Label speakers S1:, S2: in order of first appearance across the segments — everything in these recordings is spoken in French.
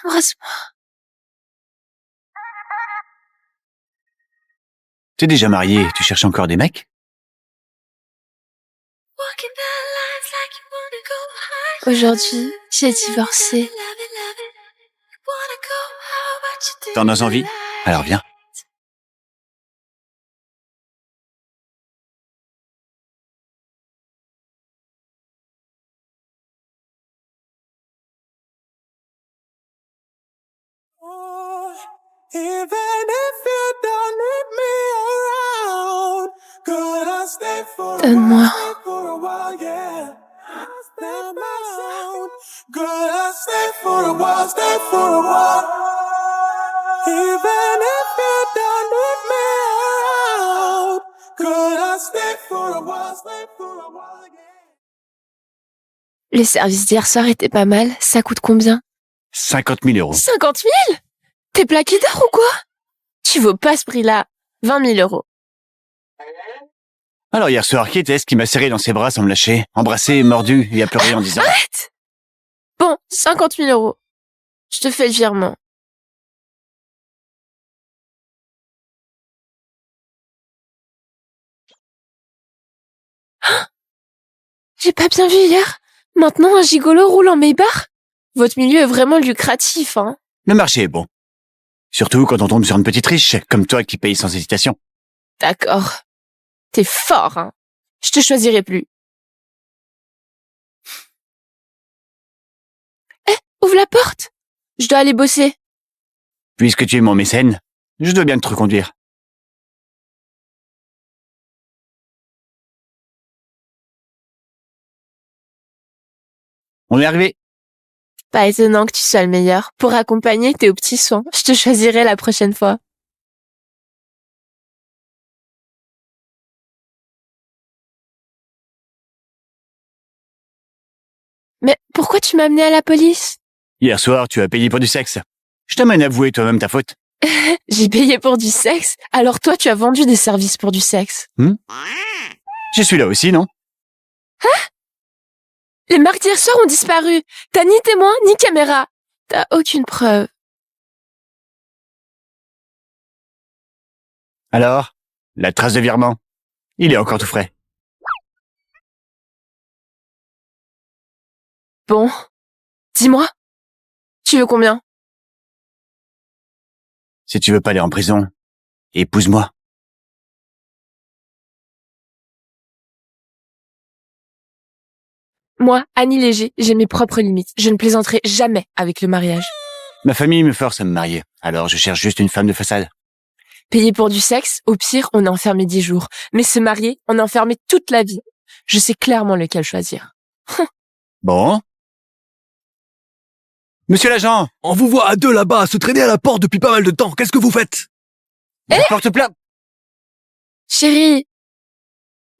S1: Embrasse-moi.
S2: T'es déjà marié, tu cherches encore des mecs?
S1: Aujourd'hui, j'ai divorcé.
S2: T'en as envie? Alors viens.
S1: Donne-moi. Les services d'hier soir étaient pas mal. Ça coûte combien?
S2: 50 000 euros.
S1: 50 000? T'es plaqué d'or ou quoi? Tu vaux pas ce prix-là. 20 000 euros.
S2: Alors hier soir, qui était-ce qui m'a serré dans ses bras sans me lâcher, embrassé, mordu et a pleuré en disant...
S1: Arrête! Bon, 50 000 euros. Je te fais le virement. J'ai pas bien vu hier. Maintenant, un gigolo roule en Maybach. Votre milieu est vraiment lucratif, hein.
S2: Le marché est bon. Surtout quand on tombe sur une petite riche, comme toi qui paye sans hésitation.
S1: D'accord. T'es fort, hein. Je te choisirai plus. Ouvre la porte. Je dois aller bosser.
S2: Puisque tu es mon mécène, je dois bien te reconduire. On est arrivé.
S1: Pas étonnant que tu sois le meilleur. Pour accompagner tes aux petits soins, je te choisirai la prochaine fois. Mais pourquoi tu m'as amené à la police?
S2: Hier soir, tu as payé pour du sexe. Je t'amène à avouer toi-même ta faute.
S1: J'ai payé pour du sexe, alors toi tu as vendu des services pour du sexe.
S2: Je suis là aussi, non?
S1: Les marques d'hier soir ont disparu. T'as ni témoin, ni caméra. T'as aucune preuve.
S2: Alors, la trace de virement. Il est encore tout frais.
S1: Bon, dis-moi. Tu veux combien?
S2: Si tu veux pas aller en prison, épouse-moi.
S1: Moi, Annie Léger, j'ai mes propres limites. Je ne plaisanterai jamais avec le mariage.
S2: Ma famille me force à me marier, alors je cherche juste une femme de façade.
S1: Payer pour du sexe, au pire, on est enfermé 10 jours. Mais se marier, on est enfermé toute la vie. Je sais clairement lequel choisir.
S2: Bon. Monsieur l'agent,
S3: On vous voit à deux là-bas, se traîner à la porte depuis pas mal de temps. Qu'est-ce que vous faites?
S2: je porte plainte.
S1: Chérie,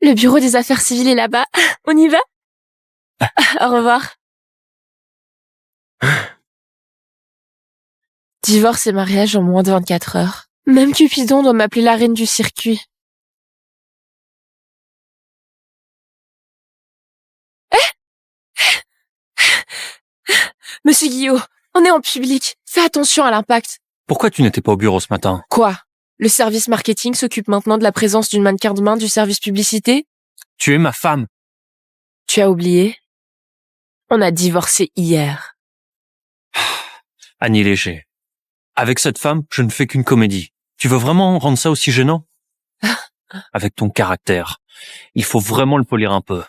S1: le bureau des affaires civiles est là-bas. On y va? Au revoir. Divorce et mariage en moins de 24 heures. Même Cupidon doit m'appeler la reine du circuit. Monsieur Guillot, on est en public. Fais attention à l'impact.
S4: Pourquoi tu n'étais pas au bureau ce matin?
S1: Quoi? Le service marketing s'occupe maintenant de la présence d'une mannequin de main du service publicité?
S4: Tu es ma femme.
S1: Tu as oublié? On a divorcé hier.
S4: Annie Léger. Avec cette femme, je ne fais qu'une comédie. Tu veux vraiment rendre ça aussi gênant? Avec ton caractère. Il faut vraiment le polir un peu.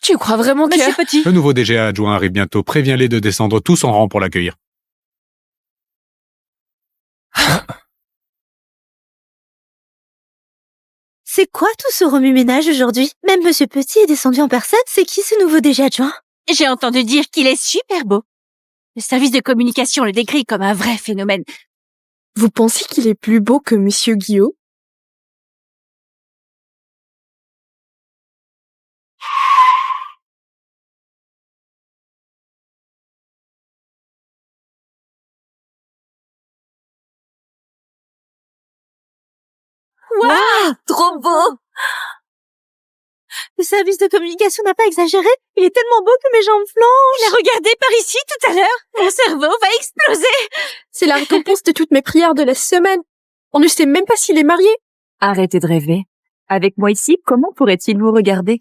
S1: Tu crois vraiment que...
S5: Monsieur Petit.
S6: Le nouveau DGA adjoint arrive bientôt. Préviens-les de descendre tous en rang pour l'accueillir.
S5: C'est quoi tout ce remue-ménage aujourd'hui? Même Monsieur Petit est descendu en personne. C'est qui ce nouveau DG adjoint? J'ai entendu dire qu'il est super beau. Le service de communication le décrit comme un vrai phénomène.
S7: Vous pensez qu'il est plus beau que Monsieur Guillot?
S5: Waouh, trop beau! Le service de communication n'a pas exagéré. Il est tellement beau que mes jambes flanchent.
S8: Je l'ai regardé par ici tout à l'heure. Mon cerveau va exploser.
S7: C'est la récompense de toutes mes prières de la semaine. On ne sait même pas s'il est marié.
S9: Arrêtez de rêver. Avec moi ici, comment pourrait-il vous regarder?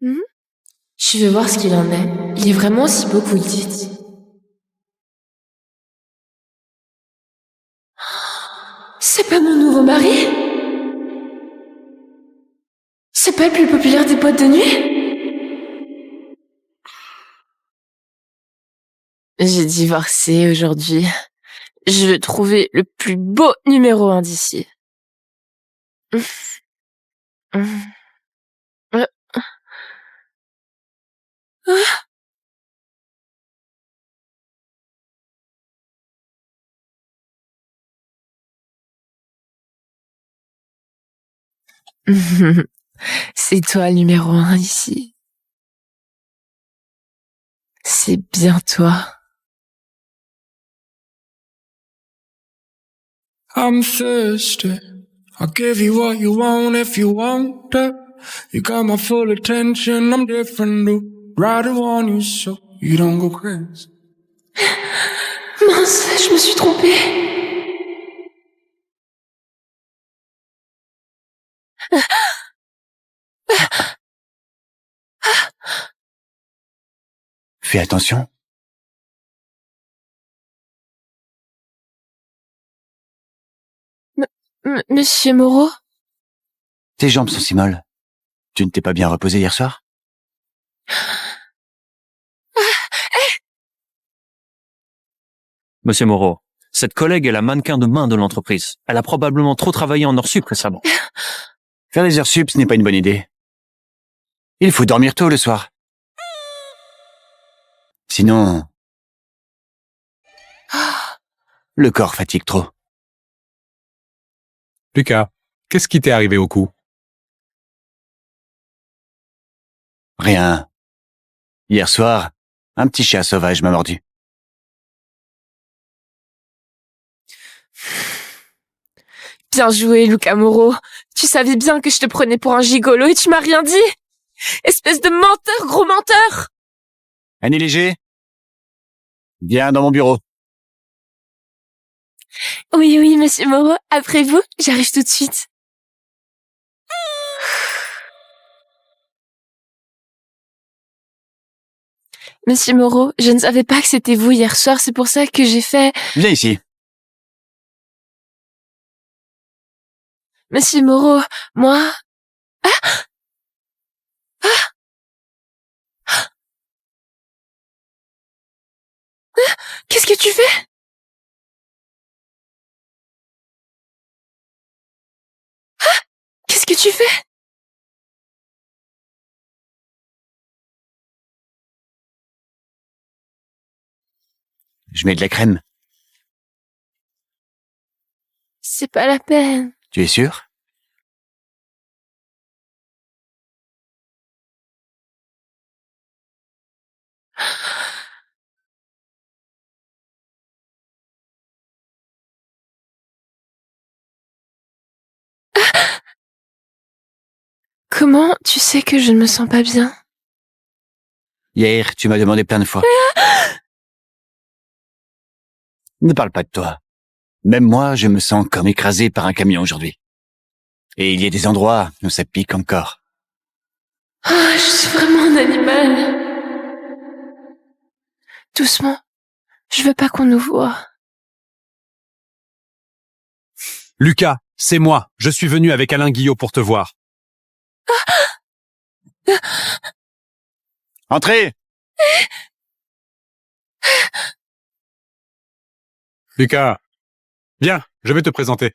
S1: Je vais voir ce qu'il en est. Il est vraiment aussi beau que vous le dites. C'est pas mon nouveau mari? C'est pas le plus populaire des boîtes de nuit? J'ai divorcé aujourd'hui. Je veux trouver le plus beau numéro 1 d'ici. C'est toi le numéro 1 ici. C'est bien toi.
S10: I'm thirsty. I'll give you what you want if you want it. You got my full attention. I'm different, though. Right on you so you don't go crazy.
S1: Mince, je me suis trompée.
S2: Fais attention.
S1: Monsieur Moreau?
S2: Tes jambes sont si molles. Tu ne t'es pas bien reposé hier soir?
S4: Monsieur Moreau, cette collègue est la mannequin de main de l'entreprise. Elle a probablement trop travaillé en heures sup récemment.
S2: Faire des heures sup, ce n'est pas une bonne idée. Il faut dormir tôt le soir. Sinon, le corps fatigue trop.
S6: Lucas, qu'est-ce qui t'est arrivé au cou?
S2: Rien. Hier soir, un petit chat sauvage m'a mordu.
S1: Bien joué, Luca Moreau. Tu savais bien que je te prenais pour un gigolo et tu m'as rien dit. Espèce de menteur, gros menteur.
S2: Annie Léger? Viens dans mon bureau.
S1: Oui, oui, monsieur Moreau. Après vous, j'arrive tout de suite. Monsieur Moreau, je ne savais pas que c'était vous hier soir, c'est pour ça que j'ai fait...
S2: Viens ici.
S1: Monsieur Moreau, moi... Qu'est-ce que tu fais? Qu'est-ce que tu fais?
S2: Je mets de la crème.
S1: C'est pas la peine.
S2: Tu es sûr?
S1: Comment tu sais que je ne me sens pas bien?
S2: Hier, tu m'as demandé plein de fois. Ne parle pas de toi. Même moi, je me sens comme écrasé par un camion aujourd'hui. Et il y a des endroits où ça pique encore.
S1: Ah, je suis vraiment un animal. Doucement. Je veux pas qu'on nous voie.
S3: Lucas, c'est moi. Je suis venu avec Alain Guillot pour te voir.
S2: Entrez!
S6: Lucas, viens, je vais te présenter.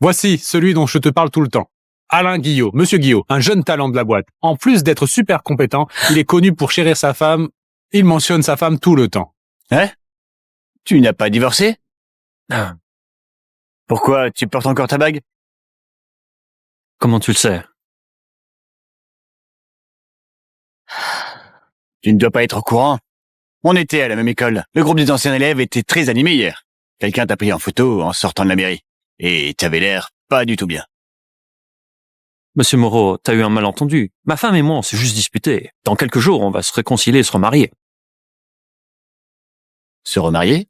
S6: Voici celui dont je te parle tout le temps. Alain Guillot, Monsieur Guillot, un jeune talent de la boîte. En plus d'être super compétent, il est connu pour chérir sa femme. Il mentionne sa femme tout le temps.
S2: Hein? Tu n'as pas divorcé?
S4: Ah,
S2: Pourquoi? Tu portes encore ta bague?
S4: comment tu le sais?
S2: Tu ne dois pas être au courant. On était à la même école. Le groupe des anciens élèves était très animé hier. Quelqu'un t'a pris en photo en sortant de la mairie. Et t'avais l'air pas du tout bien.
S4: Monsieur Moreau, t'as eu un malentendu. Ma femme et moi, on s'est juste disputés. Dans quelques jours, on va se réconcilier et se remarier.
S2: Se remarier?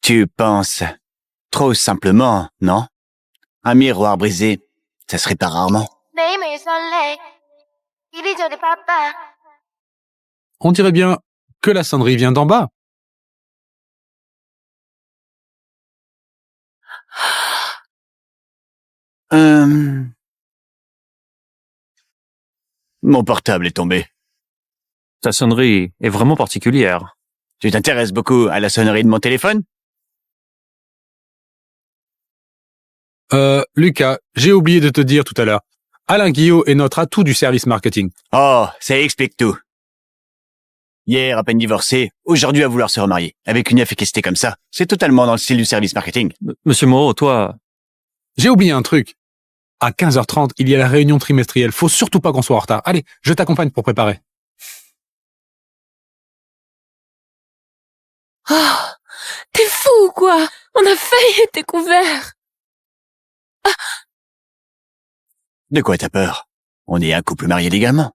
S2: Tu penses trop simplement, non? Un miroir brisé, ça se répare rarement.
S6: On dirait bien que la sonnerie vient d'en bas.
S2: Mon portable est tombé.
S4: Ta sonnerie est vraiment particulière.
S2: Tu t'intéresses beaucoup à la sonnerie de mon téléphone?
S6: Lucas, j'ai oublié de te dire tout à l'heure. Alain Guillot est notre atout du service marketing.
S2: Oh, ça explique tout. Hier, à peine divorcé, aujourd'hui à vouloir se remarier. Avec une efficacité comme ça, c'est totalement dans le style du service marketing.
S4: Monsieur Moreau, toi...
S6: J'ai oublié un truc. À 15h30, il y a la réunion trimestrielle. Faut surtout pas qu'on soit en retard. Allez, je t'accompagne pour préparer.
S1: Oh, t'es fou ou quoi? On a failli être découvert.
S2: De quoi t'as peur? On est un couple marié légalement.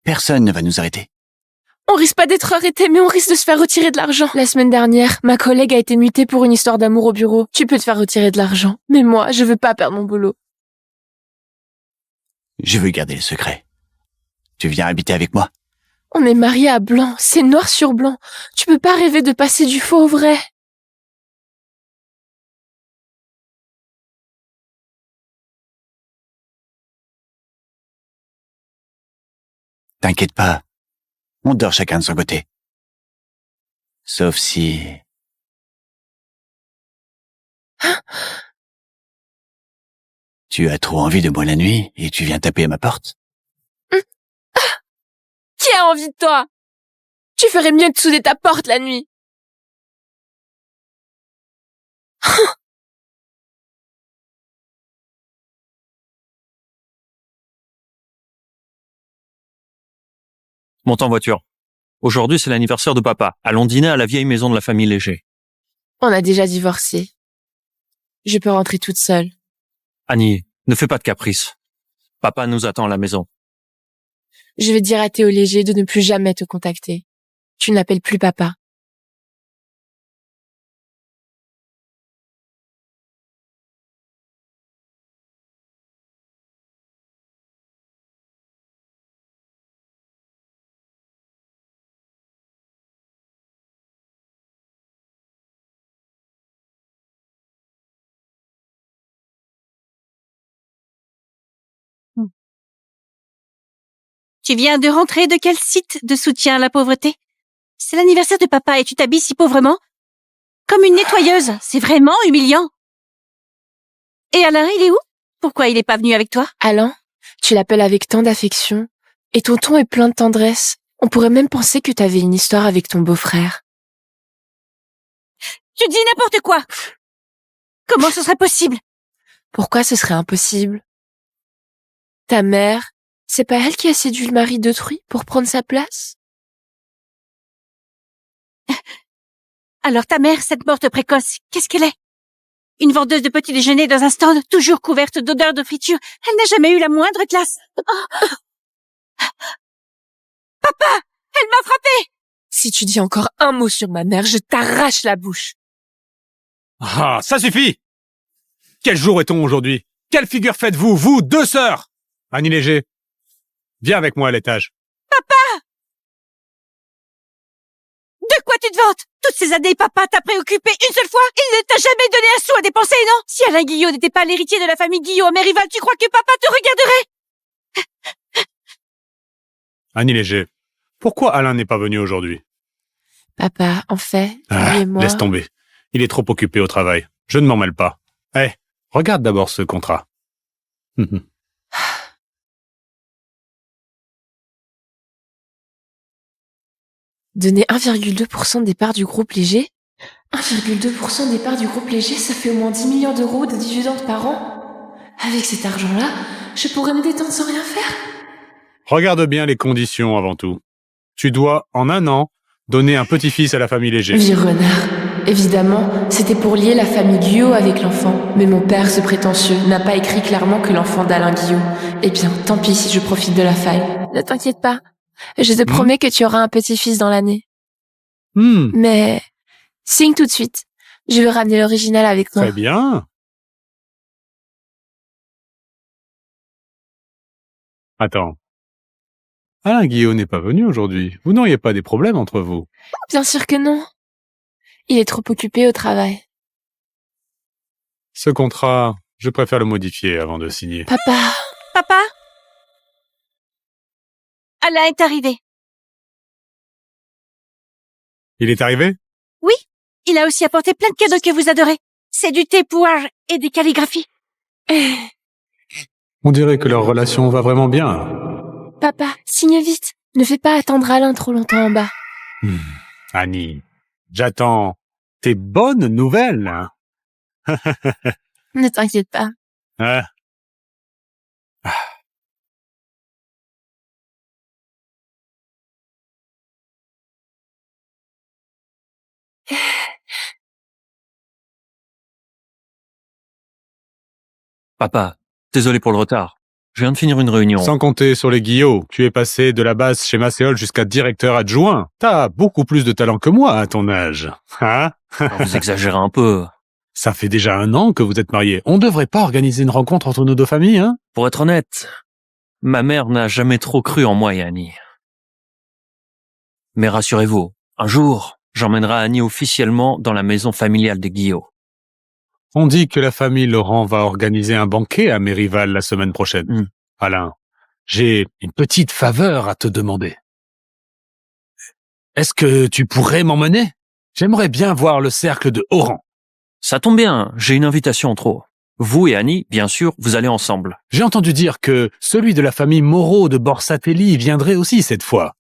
S2: Personne ne va nous arrêter.
S1: On risque pas d'être arrêté, mais on risque de se faire retirer de l'argent. La semaine dernière, ma collègue a été mutée pour une histoire d'amour au bureau. Tu peux te faire retirer de l'argent, mais moi, je veux pas perdre mon boulot.
S2: Je veux garder le secret. Tu viens habiter avec moi?
S1: On est mariés à blanc, c'est noir sur blanc. Tu peux pas rêver de passer du faux au vrai.
S2: T'inquiète pas. On dort chacun de son côté. Sauf si... Tu as trop envie de moi la nuit et tu viens taper à ma porte?
S1: Qui a envie de toi? Tu ferais mieux de souder ta porte la nuit.
S4: Monte en voiture. Aujourd'hui, c'est l'anniversaire de papa. Allons dîner à la vieille maison de la famille Léger.
S1: On a déjà divorcé. Je peux rentrer toute seule.
S4: Annie, ne fais pas de caprices. Papa nous attend à la maison.
S1: Je vais dire à Théo Léger de ne plus jamais te contacter. Tu n'appelles plus papa.
S5: Tu viens de rentrer de quel site de soutien à la pauvreté? C'est l'anniversaire de papa et tu t'habilles si pauvrement? Comme une nettoyeuse, c'est vraiment humiliant. Et Alain, il est où? Pourquoi il est pas venu avec toi?
S1: Alain, tu l'appelles avec tant d'affection. Et ton ton est plein de tendresse. On pourrait même penser que t'avais une histoire avec ton beau-frère.
S5: Tu dis n'importe quoi! Comment ce serait possible?
S1: Pourquoi ce serait impossible? Ta mère, c'est pas elle qui a séduit le mari d'autrui pour prendre sa place?
S5: Alors ta mère, cette morte précoce, qu'est-ce qu'elle est? Une vendeuse de petits déjeuners dans un stand, toujours couverte d'odeurs de friture. Elle n'a jamais eu la moindre classe. Oh. Papa! Elle m'a frappée!
S1: Si tu dis encore un mot sur ma mère, je t'arrache la bouche.
S6: Ah, ça suffit! Quel jour est-on aujourd'hui? Quelle figure faites-vous, vous, deux sœurs? Annie Léger, viens avec moi à l'étage.
S5: Papa! De quoi tu te vantes? Toutes ces années, papa t'a préoccupé une seule fois? Il ne t'a jamais donné un sou à dépenser, non? Si Alain Guillot n'était pas l'héritier de la famille Guillot à Mérival, tu crois que papa te regarderait?
S6: Annie Léger, pourquoi Alain n'est pas venu aujourd'hui?
S1: Papa, en fait, lui et moi...
S6: Laisse tomber. Il est trop occupé au travail. Je ne m'en mêle pas. Regarde d'abord ce contrat.
S1: Donner 1,2% des parts du groupe Léger? 1,2% des parts du groupe Léger, ça fait au moins 10 millions d'euros de dividendes par an. Avec cet argent-là, je pourrais me détendre sans rien faire.
S6: Regarde bien les conditions avant tout. Tu dois, en un an, donner un petit-fils à la famille Léger.
S1: Vieux renard. Évidemment, c'était pour lier la famille Guillot avec l'enfant. Mais mon père, ce prétentieux, n'a pas écrit clairement que l'enfant d'Alain Guillot. Eh bien, tant pis si je profite de la faille. Ne t'inquiète pas. Je te promets que tu auras un petit-fils dans l'année. Mais signe tout de suite. Je veux ramener l'original avec moi.
S6: Très bien. Attends. Alain Guillot n'est pas venu aujourd'hui. Vous n'auriez pas des problèmes entre vous?
S1: Bien sûr que non. Il est trop occupé au travail.
S6: Ce contrat, je préfère le modifier avant de signer.
S1: Papa.
S5: Papa? Alain est arrivé.
S6: Il est arrivé?
S5: Oui, il a aussi apporté plein de cadeaux que vous adorez. C'est du thé poire et des calligraphies.
S6: On dirait que leur relation va vraiment bien.
S1: Papa, signe vite. Ne fais pas attendre Alain trop longtemps en bas.
S6: Annie, j'attends tes bonnes nouvelles.
S1: Ne t'inquiète pas.
S6: Hein?
S4: Papa, désolé pour le retard. Je viens de finir une réunion.
S6: Sans compter sur les Guillot, tu es passé de la base chez Macéol jusqu'à directeur adjoint. T'as beaucoup plus de talent que moi à ton âge. Hein?
S4: Vous exagérez un peu.
S6: Ça fait déjà 1 an que vous êtes mariés. On devrait pas organiser une rencontre entre nos 2 familles, hein?
S4: Pour être honnête, ma mère n'a jamais trop cru en moi et Annie. Mais rassurez-vous, un jour, j'emmènerai Annie officiellement dans la maison familiale des Guillot.
S6: On dit que la famille Laurent va organiser un banquet à Mérival la semaine prochaine. Alain, j'ai une petite faveur à te demander. Est-ce que tu pourrais m'emmener? J'aimerais bien voir le cercle de Oran.
S4: Ça tombe bien, j'ai une invitation en trop. Vous et Annie, bien sûr, vous allez ensemble.
S6: J'ai entendu dire que celui de la famille Moreau de Borsatelli viendrait aussi cette fois.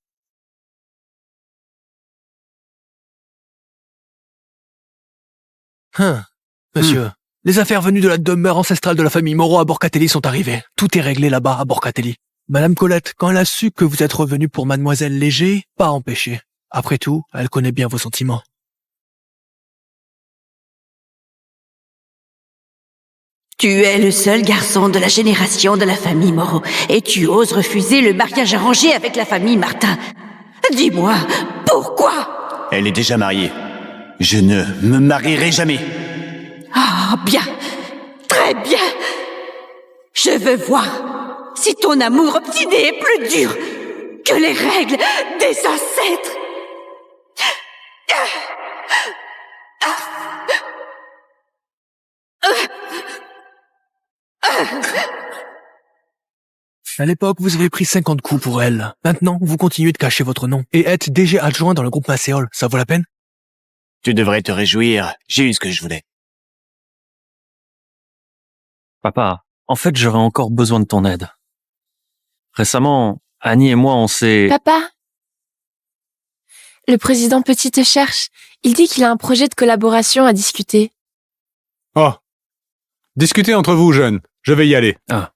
S11: Monsieur, les affaires venues de la demeure ancestrale de la famille Moreau à Borcatelli sont arrivées. Tout est réglé là-bas à Borcatelli. Madame Colette, quand elle a su que vous êtes revenu pour Mademoiselle Léger, pas empêché. Après tout, elle connaît bien vos sentiments.
S8: Tu es le seul garçon de la génération de la famille Moreau et tu oses refuser le mariage arrangé avec la famille Martin. Dis-moi, pourquoi?
S2: Elle est déjà mariée. Je ne me marierai jamais.
S8: Ah, bien. Très bien. Je veux voir si ton amour obstiné est plus dur que les règles des ancêtres.
S11: À l'époque, vous avez pris 50 coups pour elle. Maintenant, vous continuez de cacher votre nom et êtes DG adjoint dans le groupe Macéol. Ça vaut la peine?
S2: Tu devrais te réjouir. J'ai eu ce que je voulais.
S4: Papa, en fait, j'aurais encore besoin de ton aide. Récemment, Annie et moi, on s'est...
S1: Papa, le président Petit te cherche. Il dit qu'il a un projet de collaboration à discuter.
S6: Oh. Discutez entre vous, jeunes. Je vais y aller.
S4: Ah.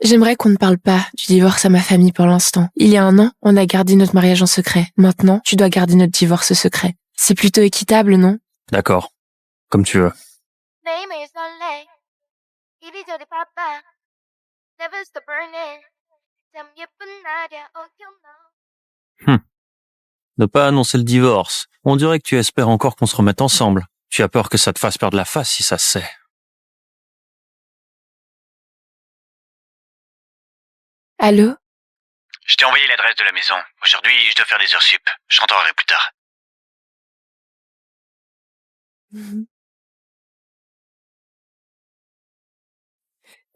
S1: J'aimerais qu'on ne parle pas du divorce à ma famille pour l'instant. Il y a 1 an, on a gardé notre mariage en secret. Maintenant, tu dois garder notre divorce secret. C'est plutôt équitable, non?
S4: D'accord. Comme tu veux. Ne pas annoncer le divorce. On dirait que tu espères encore qu'on se remette ensemble. Tu as peur que ça te fasse perdre la face si ça se sait.
S1: Allô?
S2: Je t'ai envoyé l'adresse de la maison. Aujourd'hui, je dois faire des heures sup. Je rentrerai plus tard.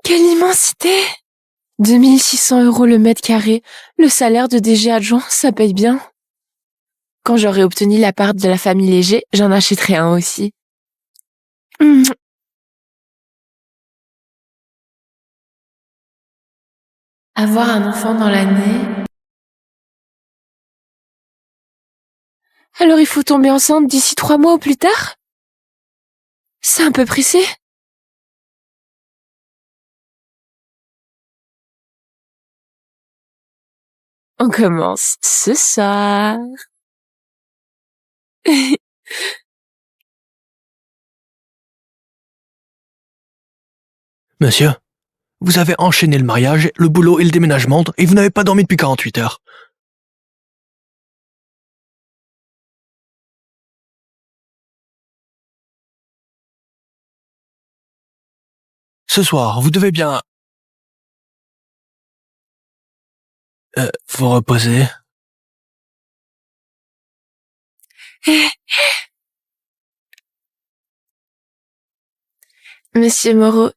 S1: Quelle immensité! 2600 € le mètre carré. Le salaire de DG adjoint, ça paye bien. Quand j'aurai obtenu l'appart de la famille Léger, j'en achèterai un aussi. Avoir un enfant dans l'année. Alors il faut tomber enceinte d'ici 3 mois ou plus tard? C'est un peu pressé. On commence ce soir.
S11: Monsieur, vous avez enchaîné le mariage, le boulot et le déménagement et vous n'avez pas dormi depuis 48 heures. Ce soir, vous devez bien... vous reposer.
S1: Monsieur Moreau,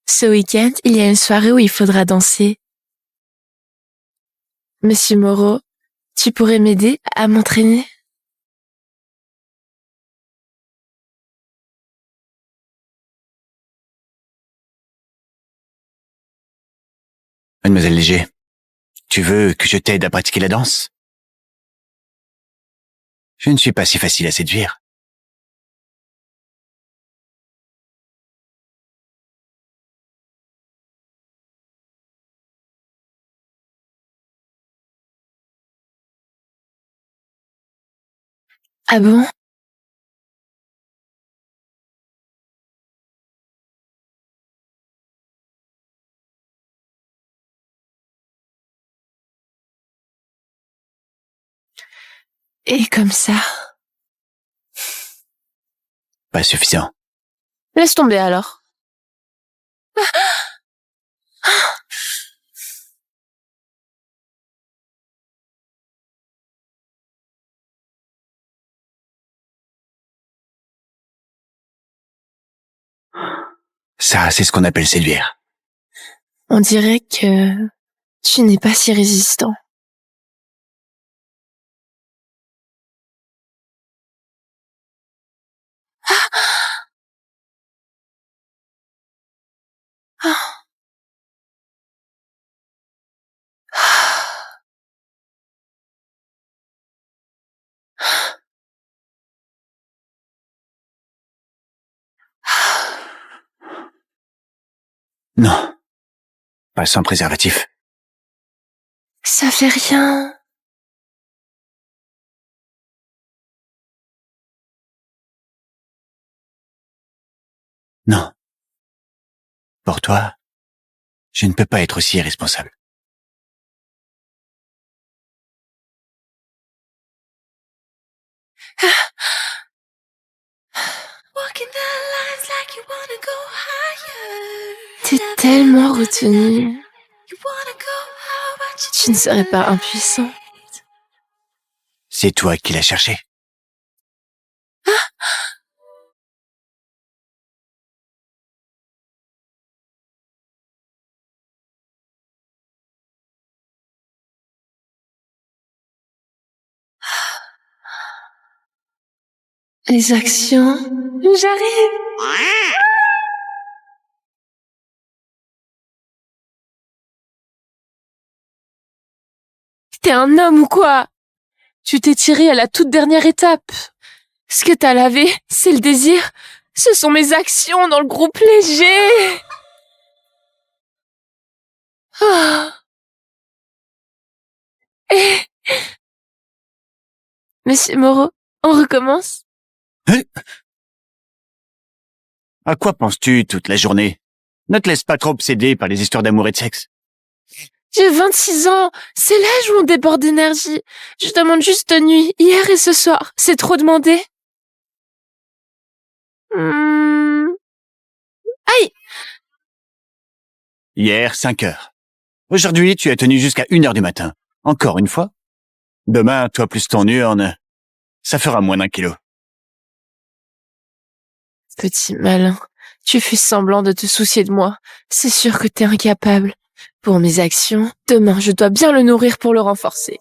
S1: ce week-end, il y a une soirée où il faudra danser. Monsieur Moreau, tu pourrais m'aider à m'entraîner?
S2: Mademoiselle Léger, tu veux que je t'aide à pratiquer la danse? Je ne suis pas si facile à séduire.
S1: Ah bon? Et comme ça?
S2: Pas suffisant.
S1: Laisse tomber alors.
S2: Ça, c'est ce qu'on appelle séduire.
S1: On dirait que tu n'es pas si résistant.
S2: Non. Pas sans préservatif.
S1: Ça fait rien.
S2: Non. Pour toi, je ne peux pas être aussi irresponsable.
S1: T'es tellement retenu. Tu ne serais pas impuissant.
S2: C'est toi qui l'as cherché.
S1: Les actions. J'arrive. T'es un homme ou quoi? Tu t'es tiré à la toute dernière étape. Ce que t'as lavé, c'est le désir. Ce sont mes actions dans le groupe léger. Oh. Monsieur Moreau, on recommence?
S2: À quoi penses-tu toute la journée? Ne te laisse pas trop obséder par les histoires d'amour et de sexe.
S1: J'ai 26 ans. C'est l'âge où on déborde d'énergie. Je demande juste de nuit, hier et ce soir. C'est trop demandé? Aïe!
S2: Hier, 5 heures. Aujourd'hui, tu as tenu jusqu'à 1 heure du matin. Encore une fois. Demain, toi plus ton urne, ça fera moins d'1 kilo.
S1: Petit malin, tu fais semblant de te soucier de moi. C'est sûr que t'es incapable. Pour mes actions, demain, je dois bien le nourrir pour le renforcer.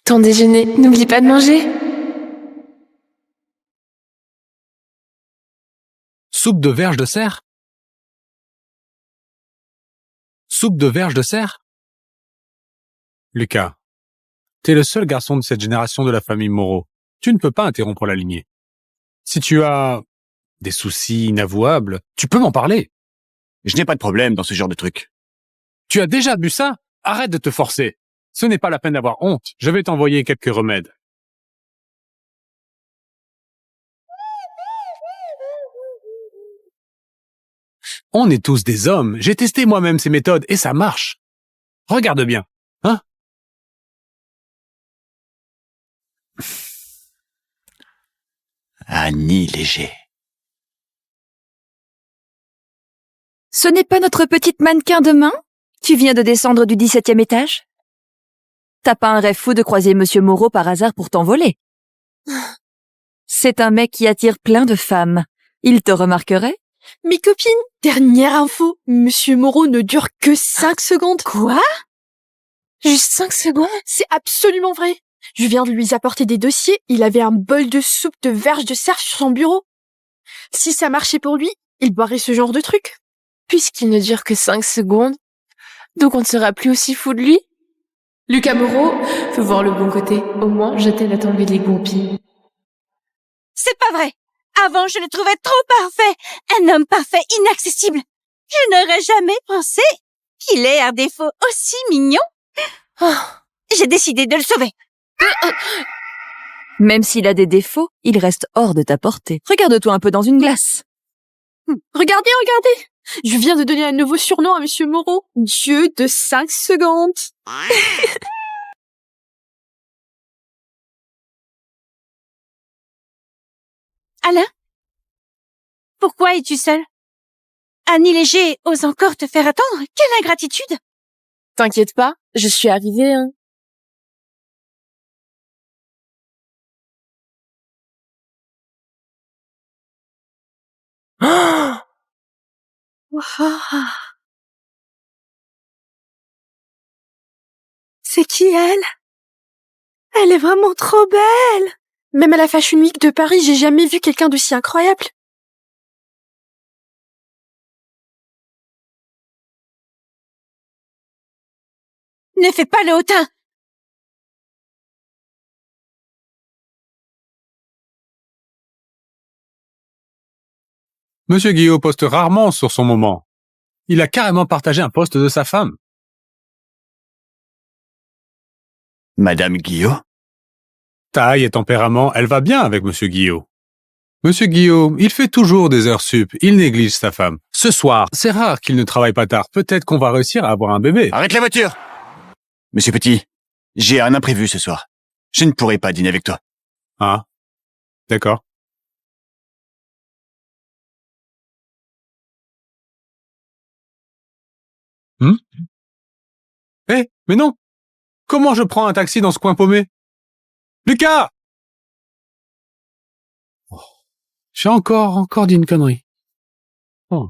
S1: Ton déjeuner, n'oublie pas de manger.
S6: Soupe de verge de cerf? Soupe de verge de cerf? Lucas, t'es le seul garçon de cette génération de la famille Moreau. Tu ne peux pas interrompre la lignée. Si tu as des soucis inavouables, tu peux m'en parler.
S2: Je n'ai pas de problème dans ce genre de truc.
S6: Tu as déjà bu ça? arrête de te forcer. Ce n'est pas la peine d'avoir honte. Je vais t'envoyer quelques remèdes. On est tous des hommes. J'ai testé moi-même ces méthodes et ça marche. Regarde bien, hein?
S2: Annie Léger.
S9: Ce n'est pas notre petite mannequin de main? Tu viens de descendre du 17e étage? T'as pas un rêve fou de croiser Monsieur Moreau par hasard pour t'envoler? C'est un mec qui attire plein de femmes. Il te remarquerait?
S7: Mes copines, dernière info, Monsieur Moreau ne dure que 5 secondes.
S5: Quoi?
S1: Juste 5 secondes?
S7: C'est absolument vrai. Je viens de lui apporter des dossiers, il avait un bol de soupe de verge de cerf sur son bureau. Si ça marchait pour lui, il boirait ce genre de truc.
S1: Puisqu'il ne dure que 5 secondes, donc on ne sera plus aussi fou de lui. Lucas Moreau, faut voir le bon côté. Au moins, je t'aide à t'enlever les groupies.
S5: C'est pas vrai. Avant, je le trouvais trop parfait. Un homme parfait, inaccessible. Je n'aurais jamais pensé qu'il ait un défaut aussi mignon.
S1: Oh.
S5: J'ai décidé de le sauver.
S9: Même s'il a des défauts, il reste hors de ta portée. Regarde-toi un peu dans une glace.
S7: Regardez, regardez. Je viens de donner un nouveau surnom à Monsieur Moreau. Dieu de 5 secondes.
S5: Alain? Pourquoi es-tu seul? Annie Léger ose encore te faire attendre? Quelle ingratitude!
S1: T'inquiète pas, je suis arrivée, hein. Oh!
S7: Wow. C'est qui elle? Elle est vraiment trop belle. Même à la Fashion Week de Paris, j'ai jamais vu quelqu'un d'aussi incroyable.
S5: Ne fais pas le hautain!
S6: Monsieur Guillaume poste rarement sur son moment. Il a carrément partagé un post de sa femme.
S2: Madame Guillaume?
S6: Taille et tempérament, elle va bien avec Monsieur Guillaume. Monsieur Guillaume, il fait toujours des heures sup, il néglige sa femme. Ce soir, c'est rare qu'il ne travaille pas tard. Peut-être qu'on va réussir à avoir un bébé.
S2: Arrête la voiture! Monsieur Petit, j'ai un imprévu ce soir. Je ne pourrai pas dîner avec toi.
S6: Ah, d'accord. Mais non! Comment je prends un taxi dans ce coin paumé? Lucas! Oh, j'ai encore dit une connerie. Oh.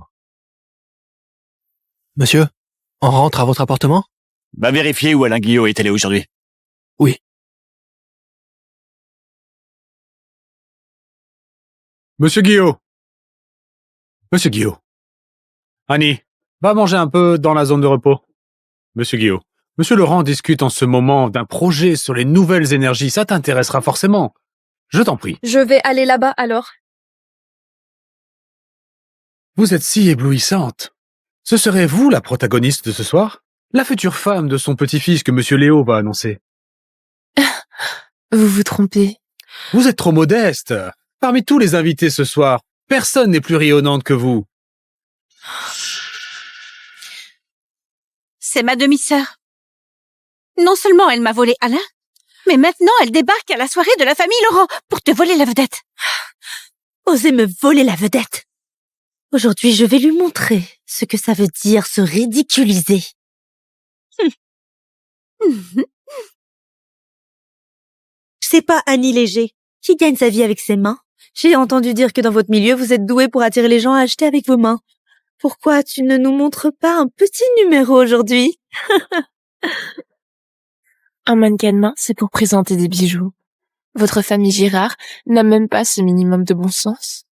S11: Monsieur, on rentre à votre appartement?
S2: Va vérifier où Alain Guillaume est allé aujourd'hui.
S11: Oui.
S6: Monsieur Guillaume. Monsieur Guillaume. Annie, va manger un peu dans la zone de repos. Monsieur Guillaume. Monsieur Laurent discute en ce moment d'un projet sur les nouvelles énergies. Ça t'intéressera forcément. Je t'en prie.
S7: Je vais aller là-bas alors.
S6: Vous êtes si éblouissante. Ce serait vous la protagoniste de ce soir? La future femme de son petit-fils que Monsieur Léo va annoncer.
S1: Vous vous trompez.
S6: Vous êtes trop modeste. Parmi tous les invités ce soir, personne n'est plus rayonnante que vous.
S5: C'est ma demi-sœur. Non seulement elle m'a volé Alain, mais maintenant elle débarque à la soirée de la famille Laurent pour te voler la vedette.
S8: Osez me voler la vedette. Aujourd'hui, je vais lui montrer ce que ça veut dire se ridiculiser. C'est pas Annie Léger qui gagne sa vie avec ses mains. J'ai entendu dire que dans votre milieu, vous êtes doué pour attirer les gens à acheter avec vos mains. Pourquoi tu ne nous montres pas un petit numéro aujourd'hui?
S1: Un mannequin de main, c'est pour présenter des bijoux. Votre famille Girard n'a même pas ce minimum de bon sens.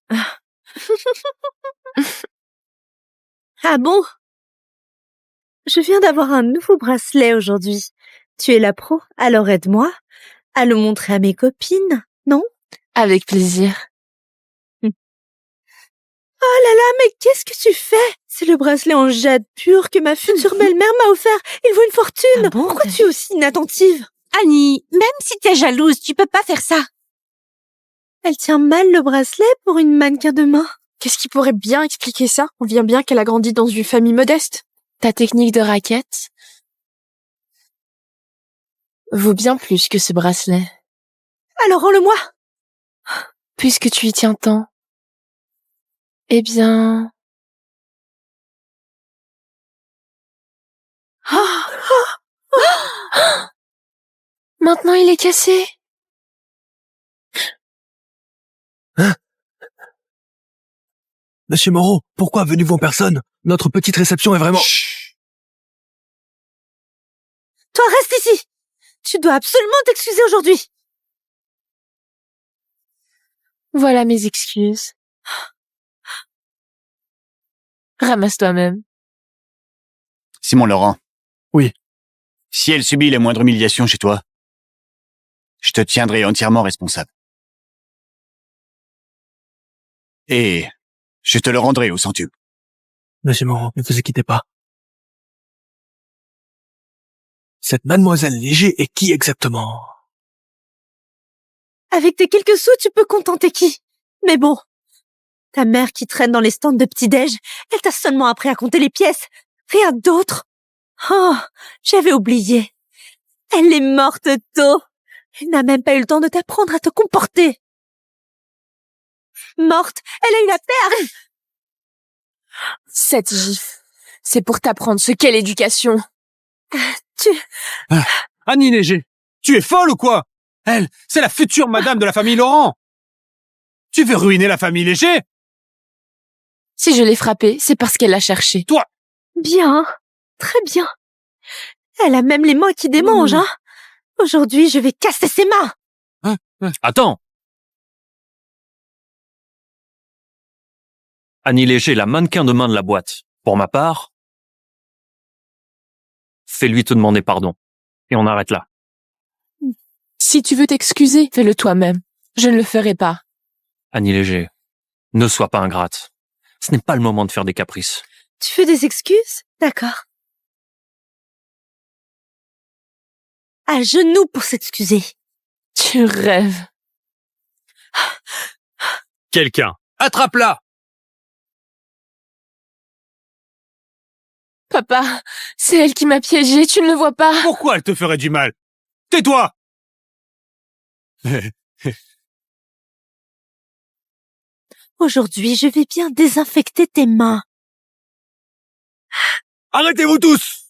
S8: Ah bon? Je viens d'avoir un nouveau bracelet aujourd'hui. Tu es la pro, alors aide-moi à le montrer à mes copines, non?
S1: Avec plaisir.
S8: Oh là là, mais qu'est-ce que tu fais? C'est le bracelet en jade pur que ma future belle-mère m'a offert. Il vaut une fortune.
S1: Ah bon,
S8: Pourquoi tu es aussi inattentive?
S5: Annie, même si t'es jalouse, tu peux pas faire ça.
S8: Elle tient mal le bracelet pour une mannequin de main.
S7: Qu'est-ce qui pourrait bien expliquer ça? On vient bien qu'elle a grandi dans une famille modeste.
S1: Ta technique de raquette vaut bien plus que ce bracelet,
S8: Alors rends-le-moi.
S1: puisque tu y tiens tant. Eh bien... Maintenant il est cassé.
S11: Monsieur Moreau, pourquoi venez-vous en personne? Notre petite réception est vraiment...
S8: Toi, reste ici. Tu dois absolument t'excuser aujourd'hui.
S1: Voilà mes excuses. Ramasse-toi même.
S2: Simon Laurent.
S11: Oui.
S2: Si elle subit la moindre humiliation chez toi, je te tiendrai entièrement responsable. Et je te le rendrai au centuple.
S11: Monsieur Moreau, ne vous inquiétez pas. Cette mademoiselle Léger est qui exactement?
S8: Avec tes quelques sous, tu peux contenter qui? Mais bon, ta mère qui traîne dans les stands de petit-déj, elle t'a seulement appris à compter les pièces. Rien d'autre. Oh, j'avais oublié. Elle est morte tôt. Elle n'a même pas eu le temps de t'apprendre à te comporter. Morte, elle a eu la paix.
S1: Cette gifle, c'est pour t'apprendre ce qu'est l'éducation.
S6: Annie Léger, tu es folle ou quoi? Elle, c'est la future madame de la famille Laurent. Tu veux ruiner la famille Léger?
S1: Si je l'ai frappée, c'est parce qu'elle l'a cherché.
S6: Toi!
S8: Bien, très bien. Elle a même les mains qui démangent, hein. Aujourd'hui, je vais casser ses mains.
S4: Attends. Annie Léger, la mannequin de main de la boîte. Pour ma part, fais-lui te demander pardon. Et on arrête là.
S1: Si tu veux t'excuser, fais-le toi-même. Je ne le ferai pas.
S4: Annie Léger, ne sois pas ingrate. Ce n'est pas le moment de faire des caprices.
S8: Tu veux des excuses? D'accord. À genoux pour s'excuser.
S1: Tu rêves.
S6: Quelqu'un, attrape-la!
S1: Papa, c'est elle qui m'a piégée, tu ne le vois pas?
S6: Pourquoi elle te ferait du mal? Tais-toi!
S8: Aujourd'hui, je vais bien désinfecter tes mains.
S6: Arrêtez-vous tous!